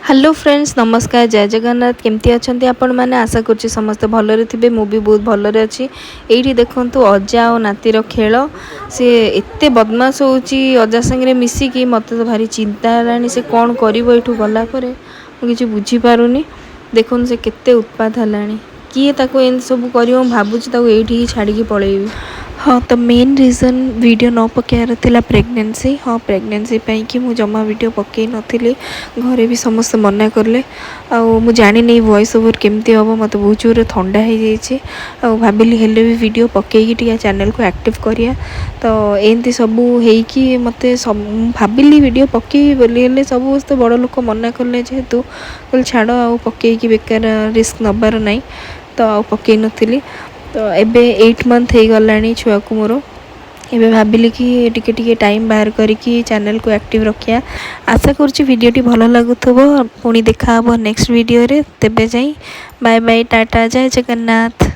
Hello friends नमस्कार जय जगन्नाथ केमती अच्छा आपण मैंने आशा करुँच समस्ते भलरे थे मु भी बहुत भलरे अच्छी ये देखु अजा और नातीर खेल सी एत बदमाश होची अजा संगे मिसिकी मत तो भारी चिंता है से कौन कर गलापर मुझे बुझीपारुनी देखुन से केते उत्पात है किए एम सब कर भावुँ ये छाड़ी पलैबी। हाँ तो मेन रीजन वीडियो न पकेयर थिला प्रेगनेंसी। हाँ प्रेगनेंसी कि मु जमा वीडियो पकई नथिली घरे भी समस्त मना करले मु जानी नहीं वॉइस ओवर केमती हम मत बहुत जोर ठंडा हो जाइए भाविली हेले भी वीडियो पकईकी टिया चैनल को एक्टिव करिया तो एमती सब होइकी मते भाविली वीडियो पकई बोली सब तो बड़ लोक मना कले जेहेतु कल छाड़ आ पकईकी बेकार रिस्क नबार नहीं तो आ पकई नथिली तो एबे 8 मंथ हो गलानी छुआ को मोर एबे भाविली कि टिके टिके टाइम बाहर करिकी चैनल को एक्टिव रखिया। आशा करुँच वीडियोटी भल लगुथबो पुणी देखा नेक्स्ट वीडियो रे तेबे जाई बाय बाय टाटा जय जगन्नाथ।